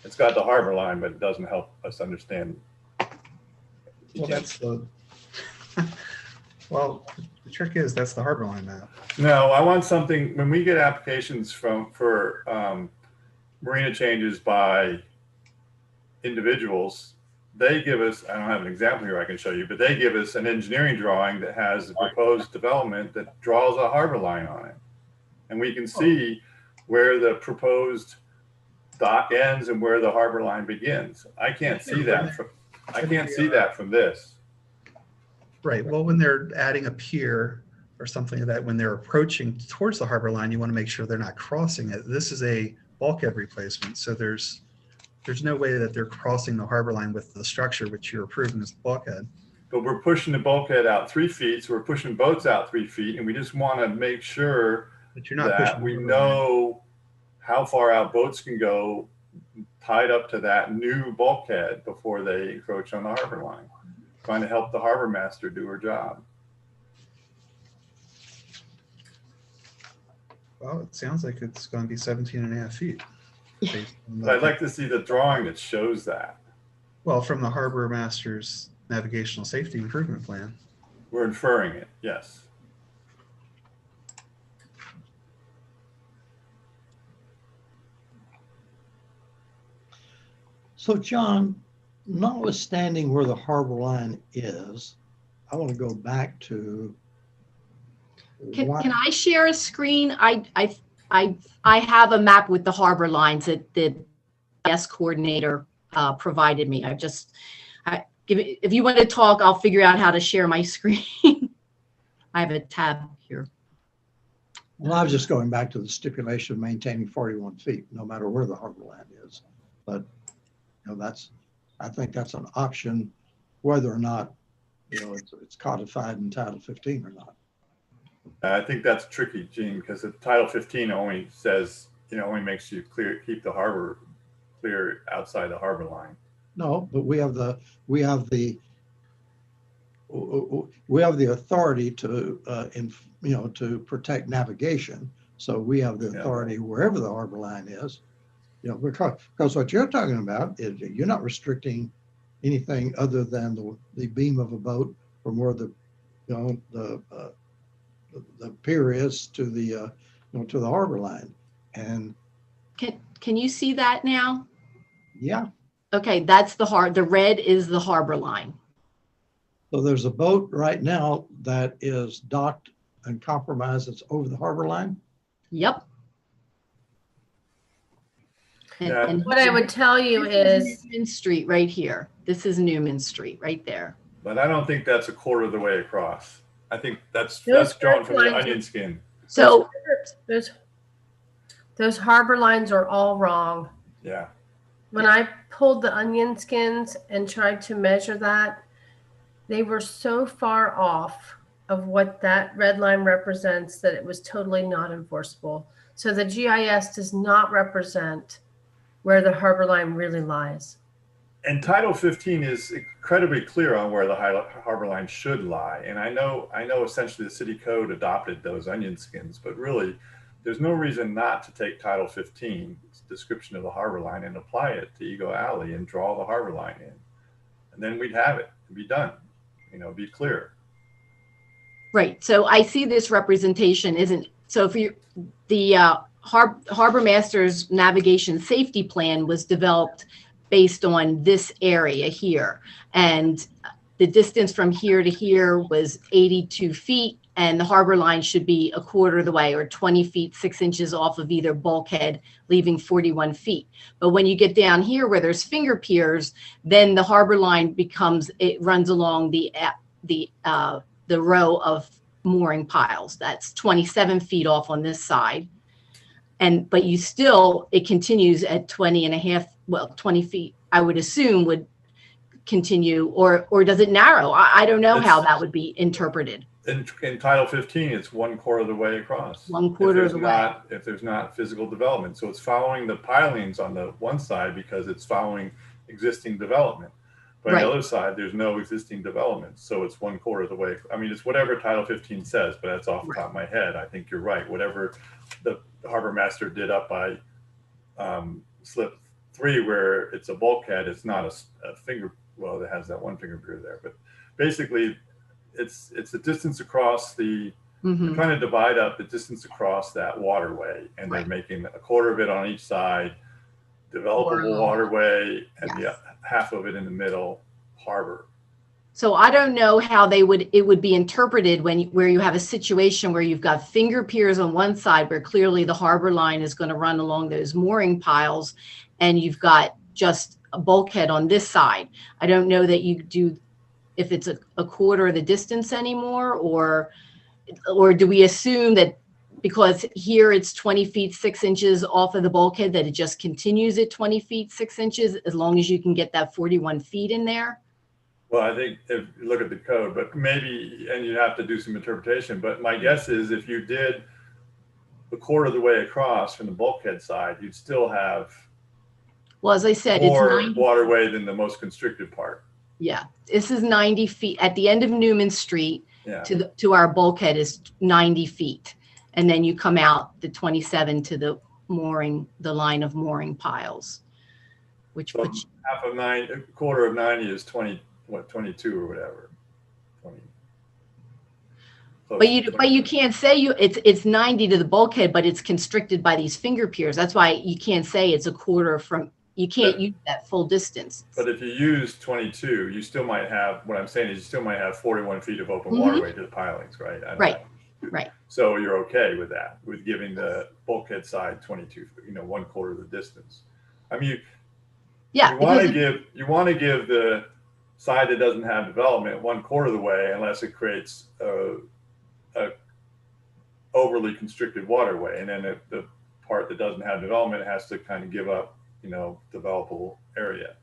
It's got the harbor line, but it doesn't help us understand. Well, that's the. Well, the trick is that's the harbor line map. No, I want something, when we get applications for marina changes by individuals, they give us, I don't have an example here I can show you, but they give us an engineering drawing that has a proposed development that draws a harbor line on it. And we can see where the proposed dock ends and where the harbor line begins. I can't see that from this. Right. Well, when they're adding a pier or something like that, when they're approaching towards the harbor line, you want to make sure they're not crossing it. This is a bulkhead replacement, so there's no way that they're crossing the harbor line with the structure which you're approving as the bulkhead. But we're pushing the bulkhead out 3 feet, so we're pushing boats out 3 feet, and we just want to make sure that we know how far out boats can go tied up to that new bulkhead before they encroach on the harbor line. trying to help the harbor master do her job. Well, it sounds like it's going to be 17 and a half feet. based on But I'd like to see the drawing that shows that. Well, from the harbor master's navigational safety improvement plan. We're inferring it, yes. So John, notwithstanding where the harbor line is, I want to go back to. Can I share a screen? I have a map with the harbor lines that the GIS coordinator provided me. If you want to talk, I'll figure out how to share my screen. I have a tab here. Well, I was just going back to the stipulation of maintaining 41 feet, no matter where the harbor line is. But, you know, I think that's an option, whether or not, you know, it's codified in Title 15 or not. I think that's tricky, Gene, because the Title 15 only says, you know, only makes you keep the harbor clear outside the harbor line. No, but we have the authority to, you know, to protect navigation. So we have the authority wherever the harbor line is, you know, because what you're talking about is you're not restricting anything other than the beam of a boat from where the, you know, the pier is to the, you know, to the harbor line. And Can you see that now? yeah. Okay, that's the red is the harbor line. So there's a boat right now that is docked and compromised. It's over the harbor line. Yep. And What I would tell you is Newman Street right here. This is Newman Street right there. But I don't think that's a quarter of the way across. I think that's Those drawn from the lines onion are- skin. So those harbor lines are all wrong. Yeah. When I pulled the onion skins and tried to measure that, they were so far off of what that red line represents that it was totally not enforceable. So the GIS does not represent where the harbor line really lies. And Title 15 is incredibly clear on where the harbor line should lie. And I know essentially the city code adopted those onion skins, but really there's no reason not to take Title 15, description of the harbor line, and apply it to Eagle Alley and draw the harbor line in. And then we'd have it and be done, you know, be clear. right. So I see this representation isn't, so if you, the harbor master's navigation safety plan was developed based on this area here. And the distance from here to here was 82 feet. And the harbor line should be a quarter of the way, or 20 feet, 6 inches off of either bulkhead, leaving 41 feet. But when you get down here where there's finger piers, then the harbor line becomes, it runs along the row of mooring piles. That's 27 feet off on this side. But you still, it continues at 20 and a half, well, 20 feet, I would assume would continue, or does it narrow? I don't know how that would be interpreted. In Title 15, it's 1/4 of the way across. 1/4 of the way. If there's not physical development. So it's following the pilings on the one side because it's following existing development. But on the other side, there's no existing development. So it's 1/4 of the way. I mean, it's whatever Title 15 says, but that's off the top of my head. I think you're right. Whatever the harbor master did up by slip 3, where it's a bulkhead, it's not a finger, well, it has that one finger pier there, but basically it's the distance across the, they're trying to divide up the distance across that waterway, and they're making 1/4 of it on each side developable waterway, and the half of it in the middle harbor. So I don't know how it would be interpreted where you have a situation where you've got finger piers on one side where clearly the harbor line is going to run along those mooring piles, and you've got just a bulkhead on this side. I don't know that you do, if it's a 1/4 of the distance anymore, or do we assume that because here it's 20 feet, 6 inches off of the bulkhead, that it just continues at 20 feet, 6 inches, as long as you can get that 41 feet in there? Well, I think if you look at the code, but maybe, and you have to do some interpretation, but my guess is if you did 1/4 of the way across from the bulkhead side, you'd still have Well, as I said, more it's 9. waterway than the most constricted part. Yeah, this is 90 feet. At the end of Newman Street Yeah. to our bulkhead is 90 feet. And then you come out the 27 to the line of mooring piles, which So puts, half of 9, a quarter of 90 is 22 or whatever. 20. but you can't say it's 90 to the bulkhead, but it's constricted by these finger piers. That's why you can't say it's a quarter from, you can't use that full distance. But if you use 22, you still might have, what I'm saying is you still might have 41 feet of open waterway to the pilings, right? Right. So you're okay with that, with giving the bulkhead side 22, 1/4 of the distance. I mean, Yeah. you want to give the side that doesn't have development 1/4 of the way, unless it creates a overly constricted waterway. And then if the part that doesn't have development has to kind of give up, developable area.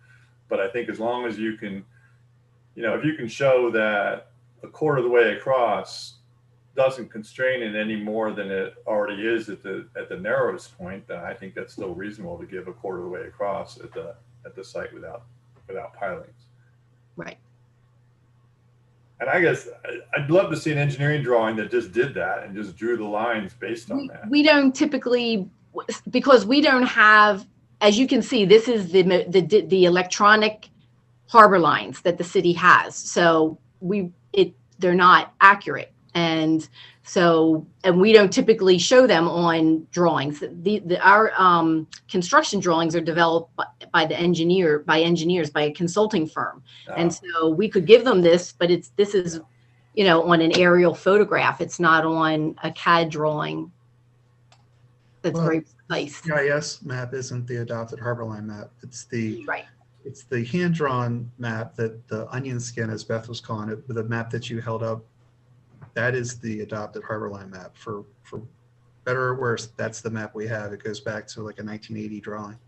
But I think as long as you can, if you can show that a quarter of the way across doesn't constrain it any more than it already is at the narrowest point, then I think that's still reasonable to give a quarter of the way across at the site without pilings. Right. And I guess I'd love to see an engineering drawing that just did that and just drew the lines based on that. We don't typically, because we don't have, as you can see, this is the electronic harbor lines that the city has. So they're not accurate. And we don't typically show them on drawings. Our construction drawings are developed by engineers, by a consulting firm. And so we could give them this, but this is, on an aerial photograph. It's not on a CAD drawing. That's very precise. GIS map isn't the adopted Harborline map. It's the hand-drawn map that the onion skin, as Beth was calling it, the map that you held up. That is the adopted Harborline map. For better or worse, that's the map we have. It goes back to like a 1980 drawing.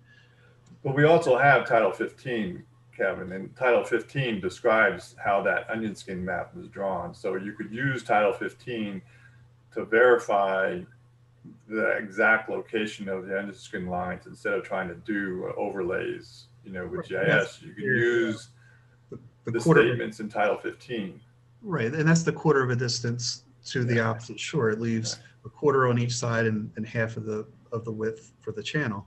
But we also have Title 15, Kevin, and Title 15 describes how that onion skin map was drawn. So you could use Title 15 to verify the exact location of the onion skin lines instead of trying to do overlays, with GIS. You can use the statements in Title 15. Right, and that's the quarter of a distance to the opposite shore. It leaves a quarter on each side and half of the width for the channel.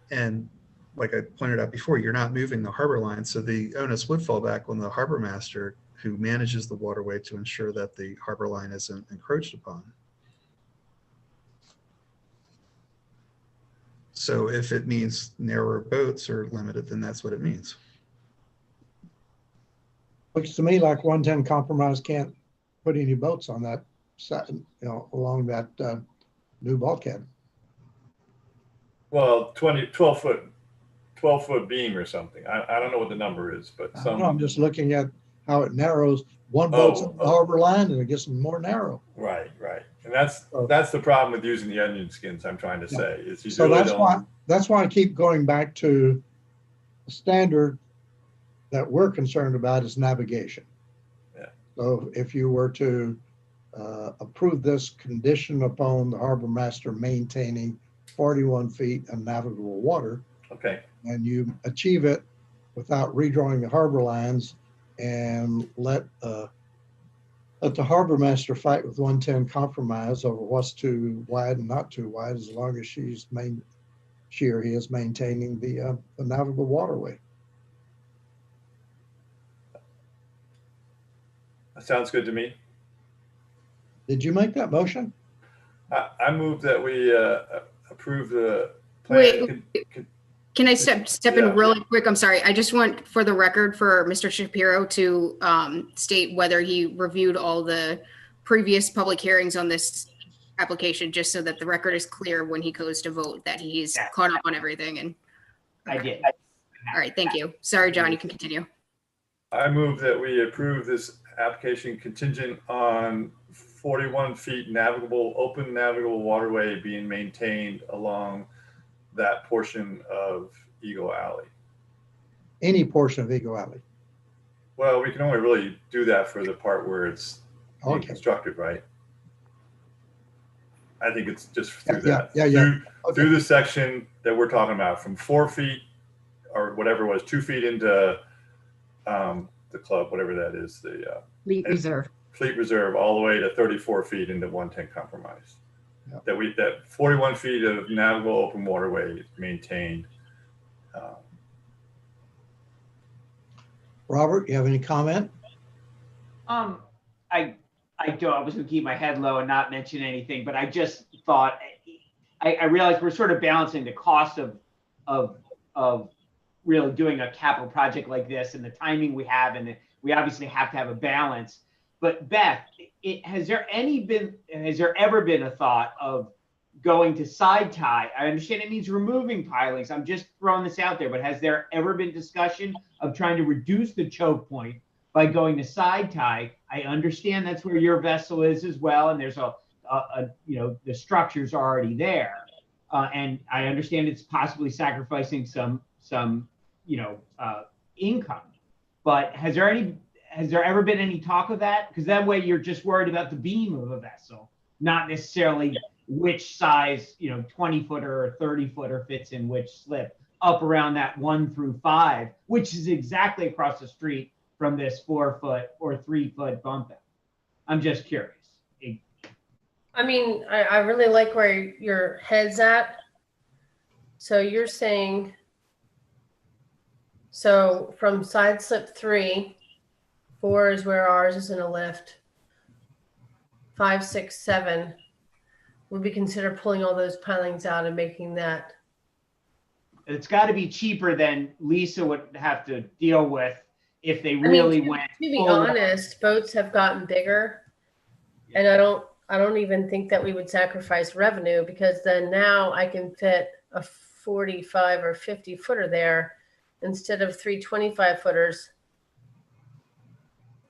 And like I pointed out before, you're not moving the harbor line, so the onus would fall back on the harbor master who manages the waterway to ensure that the harbor line isn't encroached upon. So if it means narrower boats are limited, then that's what it means. Looks to me like 110 compromise can't put any boats on that side, along that new bulkhead. Well, 12 foot beam or something. I don't know what the number is, but I'm just looking at how it narrows. One boat's on the harbor line and it gets more narrow. Right. And that's the problem with using the onion skins. I'm trying to say is you so that's why I keep going back to the standard that we're concerned about is navigation. Yeah. So if you were to approve this condition upon the harbor master maintaining 41 feet of navigable water, okay, and you achieve it without redrawing the harbor lines, and let the harbor master fight with 110 compromise over what's too wide and not too wide, as long as she or he is maintaining the navigable waterway. that sounds good to me. Did you make that motion? I move that we approve the plan. Wait, can I step in really quick? I'm sorry. I just want, for the record, for Mr. Shapiro to state whether he reviewed all the previous public hearings on this application, just so that the record is clear when he goes to vote that he's caught up on everything. And I did. all right, thank you. Sorry, John, you can continue. I move that we approve this application contingent on 41 feet open navigable waterway being maintained along that portion of Eagle Alley. Any portion of Eagle Alley? Well, we can only really do that for the part where it's being constructed, right? I think it's just through that. Through the section that we're talking about, from 4 feet or whatever it was, 2 feet into the club, whatever that is, the Fleet Reserve. Fleet Reserve, all the way to 34 feet into 110 compromise. Yep. That 41 feet of navigable open waterway maintained. Robert, you have any comment? I don't. I was going to keep my head low and not mention anything, but I just thought I realized we're sort of balancing the cost of really doing a capital project like this and the timing we have, and we obviously have to have a balance. But Beth, has there ever been a thought of going to side tie? I understand it means removing pilings. I'm just throwing this out there, but has there ever been discussion of trying to reduce the choke point by going to side tie? I understand that's where your vessel is as well, and there's the structure's already there, and I understand it's possibly sacrificing some income. But has there ever been any talk of that? Because that way you're just worried about the beam of a vessel, not necessarily which size 20-footer or 30-footer fits in which slip up around that 1 through 5, which is exactly across the street from this 4-foot or 3-foot bump out. I'm just curious. I mean, I really like where your head's at. So you're saying, so from side slip 3, 4 is where ours is in a lift. 5, 6, 7, would we consider pulling all those pilings out and making that? It's got to be cheaper than Lisa would have to deal with if they really went. To be honest, boats have gotten bigger, and I don't even think that we would sacrifice revenue, because then now I can fit a 45 or 50 footer there instead of 3 25 footers.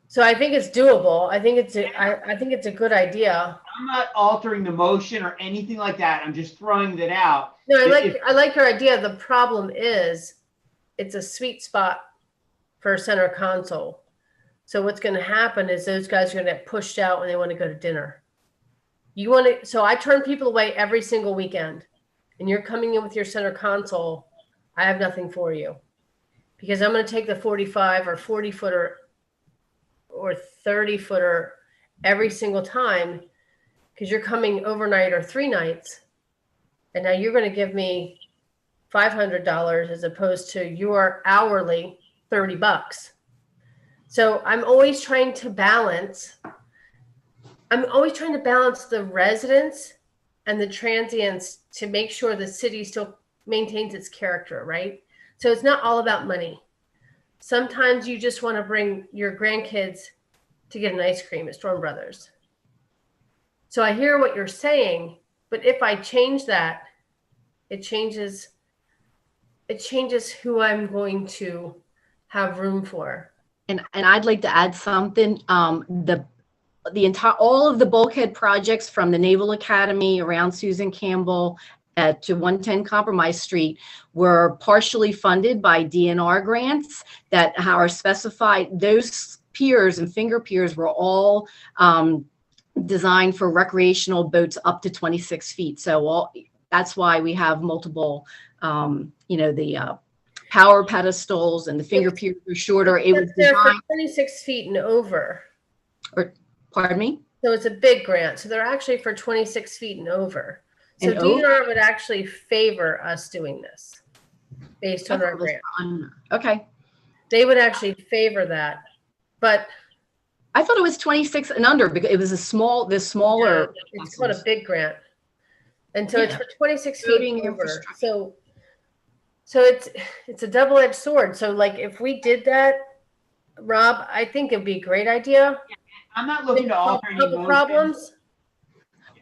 So I think it's doable. I think it's a good idea. I'm not altering the motion or anything like that. I'm just throwing that out. No, I like your idea. The problem is it's a sweet spot for a center console. So what's going to happen is those guys are going to get pushed out when they want to go to dinner. So I turn people away every single weekend, and you're coming in with your center console. I have nothing for you, because I'm going to take the 45 or 40 footer or 30 footer every single time, because you're coming overnight or 3 nights. And now you're going to give me $500 as opposed to your hourly $30. So I'm always trying to balance the residents and the transients to make sure the city still maintains its character, right? So it's not all about money. Sometimes you just want to bring your grandkids to get an ice cream at Storm Brothers. So I hear what you're saying, but if I change that, it changes who I'm going to have room for. And I'd like to add something. The entire, all of the bulkhead projects from the Naval Academy around Susan Campbell to 110 Compromise Street were partially funded by DNR grants that are specified. Those piers and finger piers were all designed for recreational boats up to 26 feet. So that's why we have multiple, the power pedestals and the finger piers are shorter. It was designed for 26 feet and over. Or pardon me? So it's a big grant. So they're actually for 26 feet and over. So And DNR would actually favor us doing this based on our grant. Okay. They would actually favor that, but I thought it was 26 and under because it was the smaller. Yeah, it's called a big grant, and so it's for 26 feet and over. So it's a double-edged sword. So like if we did that, Rob, I think it'd be a great idea. I'm not looking to alter any problems.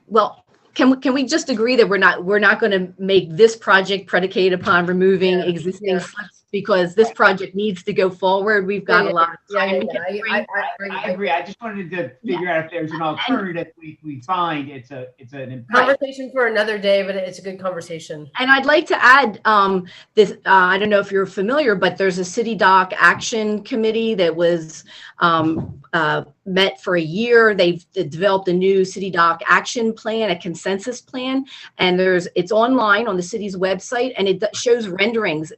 Well, can we just agree that we're not going to make this project predicated upon removing existing slips, because this project needs to go forward. We've got a lot of time. I agree. I just wanted to figure out if there's an alternative we find. It's an conversation for another day, but it's a good conversation. And I'd like to add this. I don't know if you're familiar, but there's a City Dock Action Committee that was met for a year. They've developed a new City Dock Action Plan, a consensus plan, and it's online on the city's website, and it shows renderings.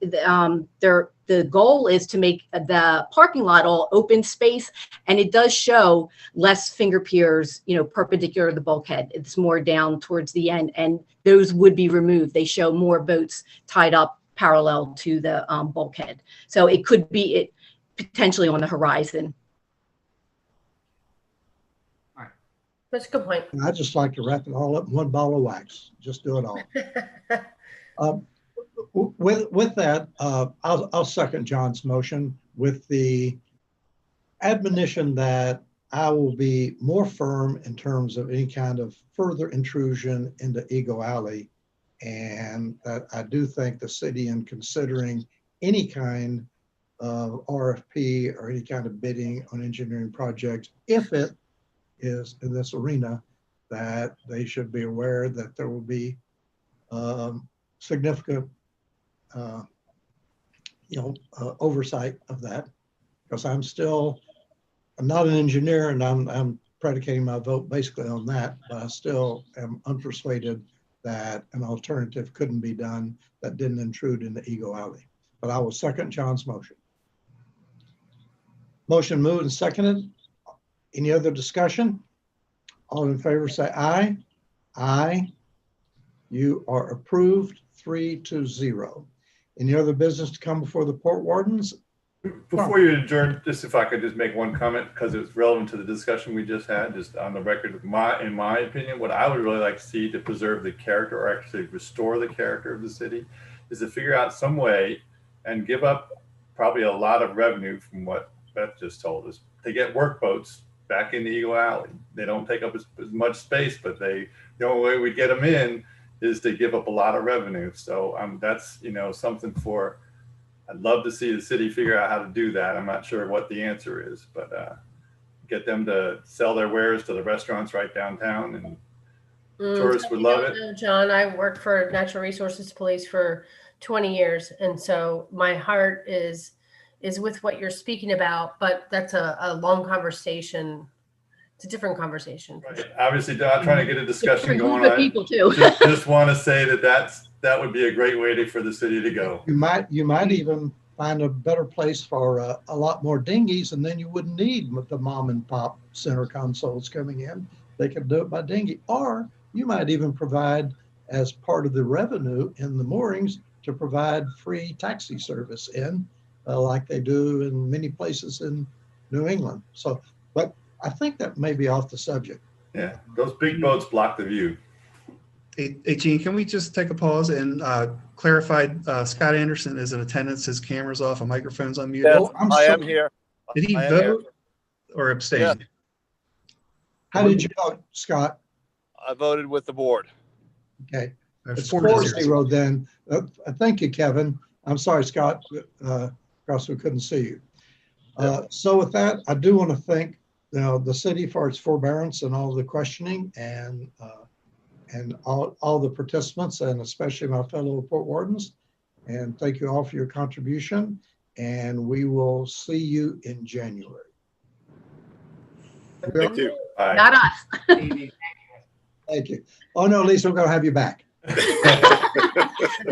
the goal is to make the parking lot all open space, and it does show less finger piers, perpendicular to the bulkhead. It's more down towards the end, and those would be removed. They show more boats tied up parallel to the bulkhead. So it could be it potentially on the horizon. That's a good point. And I just like to wrap it all up in one ball of wax. Just do it all. With that, I'll second John's motion with the admonition that I will be more firm in terms of any kind of further intrusion into Eagle Alley. And that I do think the city, in considering any kind of RFP or any kind of bidding on engineering projects, if it is in this arena, that they should be aware that there will be significant oversight of that, because I'm not an engineer, and I'm predicating my vote basically on that, but I still am unpersuaded that an alternative couldn't be done that didn't intrude into Eagle Alley. But I will second John's motion. Motion moved and seconded. Any other discussion? All in favor say aye. Aye. You are approved 3-0. Any other business to come before the Port Wardens? Before you adjourn, just if I could just make one comment, because it was relevant to the discussion we just had, just on the record, in my opinion, what I would really like to see to preserve the character, or actually restore the character of the city, is to figure out some way and give up probably a lot of revenue from what Beth just told us to get work boats back into Eagle Alley. They don't take up as much space, but the only way we get them in is to give up a lot of revenue. So that's something for. I'd love to see the city figure out how to do that. I'm not sure what the answer is, but get them to sell their wares to the restaurants right downtown, and tourists would love it. John, I worked for Natural Resources Police for 20 years. And so my heart is with what you're speaking about, but that's a long conversation. It's a different conversation. Right. Obviously, not trying to get a discussion going on. People too. just want to say that would be a great way for the city to go. You might even find a better place for a lot more dinghies, and then you wouldn't need the mom and pop center consoles coming in. They could do it by dinghy, or you might even provide, as part of the revenue in the moorings, to provide free taxi service in, like they do in many places in New England. So, but I think that may be off the subject. Yeah, those big boats block the view. Hey, Gene, can we just take a pause and clarify Scott Anderson is in attendance, his camera's off, a microphone's unmuted. Yes, Oh, I'm I am sorry. here. Did he I am here. vote or abstain? Yeah. How did you vote, Scott? I voted with the board. Okay. It's 4-0. 4-0 then. Thank you, Kevin. I'm sorry, Scott, because we couldn't see you. So with that, I do want to thank the city for its forbearance and all the questioning, and all the participants, and especially my fellow Port Wardens. And thank you all for your contribution. And we will see you in January. Thank you. Bye. Not us. Thank you. Oh no, Lisa, we're going to have you back.